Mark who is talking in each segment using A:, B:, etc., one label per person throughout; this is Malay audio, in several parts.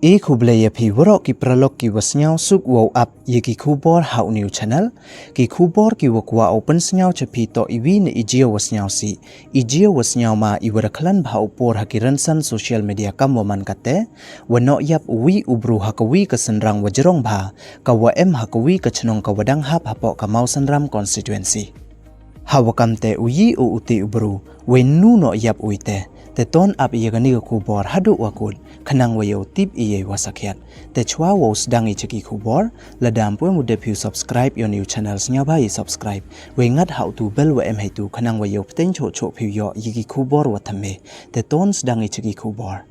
A: E kublaya pi warok ki pralok ki wasnyau suk wow up ye ki kubor hau new channel ki kubor ki wakwa open snyau chapi to iwi ne ijia wasnyau si ijia wasnyau ma iwaraklan bhau por hakiransan social media kam waman kate wano yap uwi ubru hakawi kasenrang wajrong bha kawa hakawi kachnong kawadang hap hapo kamau sanram constituency hawakamte uyi u uti ubru we nu no yap uite te ton ap yagani kubor hadu wakul khanang wayo tip iye wasakhyat te chwa wo sdang i chiki kubor ladam pwe mude phu subscribe your new channels nya bai subscribe we ngat how to bell wa em haitu khanang wayo pten cho phu yo yiki kubor wa thame te ton sdang i chiki kubor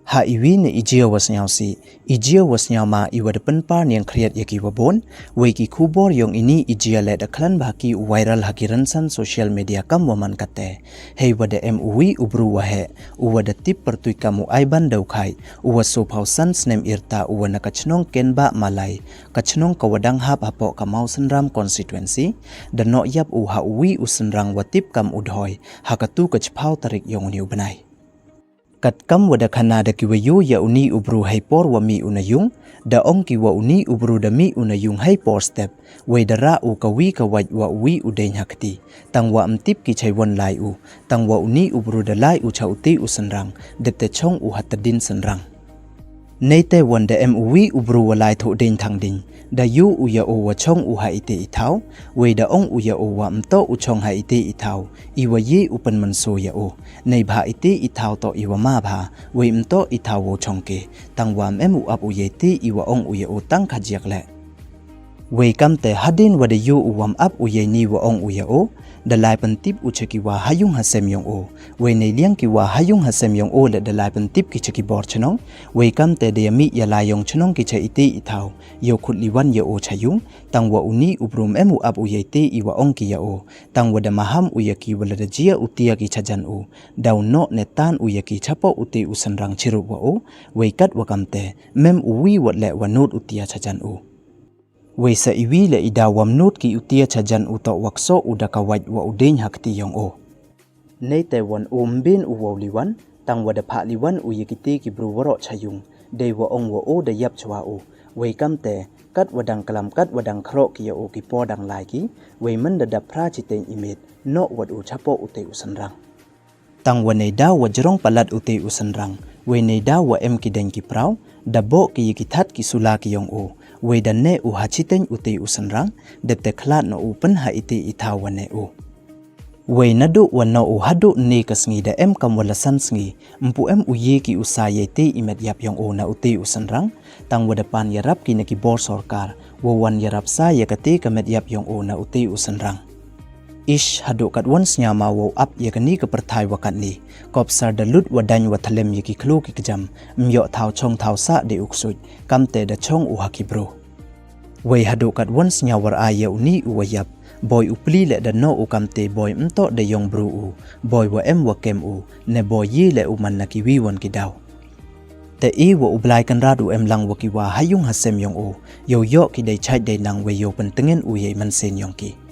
A: ha iwi ne ijia wasnyau si ijia wasnyau ma iwadapan par niang khriat yaki wabon we ki kubor yong ini ijia le da khlan baki viral hakiransan social media kam waman kate hei wada uwi ubru wa he uwada tip pertui kamu aiban daukhai uwa so phausan snem irta uwa na kachnong kenba malai kachnong kawadang hap hapo kamau sanram constituency da no yap u ha uwi usenrang watip kam udhoi hakatu kachphau tarik yong niu banai kat kam wada khana da kiwayu ya uni ubru haipor wa mi unayung da ong kiwa uni ubru da mi unayung haipor step we da ra u kawi kawaj wa uwi udain hakti tangwa amtip ki chaiwan lai u tangwa uni ubru da lai u chauti usanrang depte chong u hatadin sanrang neite wanda uwi ubru wa lai tho din thang ding da yu u ya o wa chong u ha ite ithau we da ong u ya o wa mto u chong ha ite ithau iwa ye upan manso ya o nei bha ite ithau to iwa ma bha we mto ithau wo chong ke tangwam u ap u ye ti iwa ong u ya o tang khajiak le we kam te hadin wa da yu u wam ap u ye ni wa ong u ya o da lai pan tip u cheki wa hayung hasem yong o we nei liang ki wa hayung hasem yong o le da lai pan tip ki cheki bor chnong we kam te de mi ya la yong chnong ki che ite ithau yo khut liwan ye o chayung tangwa uni ubrum u ap u ye te iwa ong ki ya o tangwa da maham u ye ki wala da jia utia ki chajan u daw no ne tan u ye ki chapo uti usanrang chiru wa o we kat wa kam te uwi wat le wa not utia chajan u we sa iwi le ida wam not ki utia chajan uto wakso udaka waj wa udein hakti yong o nei te wan bin u liwan tangwa da pha liwan u yikiti ki bru waro chayung de wa ong wa o da yap chwa u we kam te kat wadang kalam kat wadang khro ki o ki po dang lai ki we man da phra chiteng imit no wad u chapo ute usanrang tangwa nei da wajrong palat ute usanrang we nei da wa ki deng ki prau da bo ki yikithat ki sula ki yong o we da ne u hachiteng ute usanrang depte khlat no upan ha ite itha wane u we nadu wano u hadu ne kasngi da kam wala sansngi mpu u ye ki usa ye te imet yap yong o na ute usanrang tang wada pan yarap ki neki bor sarkar wo wan yarap sa ya kate kamet yap yong o na ute usanrang ish hadu kat once nya ma wo up ye kani ka perthai wakat ni kopsar da lut wadany wa thalem ye ki khlo ki kjam myo thau chong thau sa de uksut kamte da chong u haki bro we hadu kat once nya war a ye uni u wayap boy upli le da no u kamte boy mto de yong bru u boy wa wa kem u ne boy ye le u man na ki wi won ki daw te e wa ublai kan radu lang wa ki wa hayung hasem yong o yo ki dei chai dei nang we yo pen tengen u ye man sen yong ki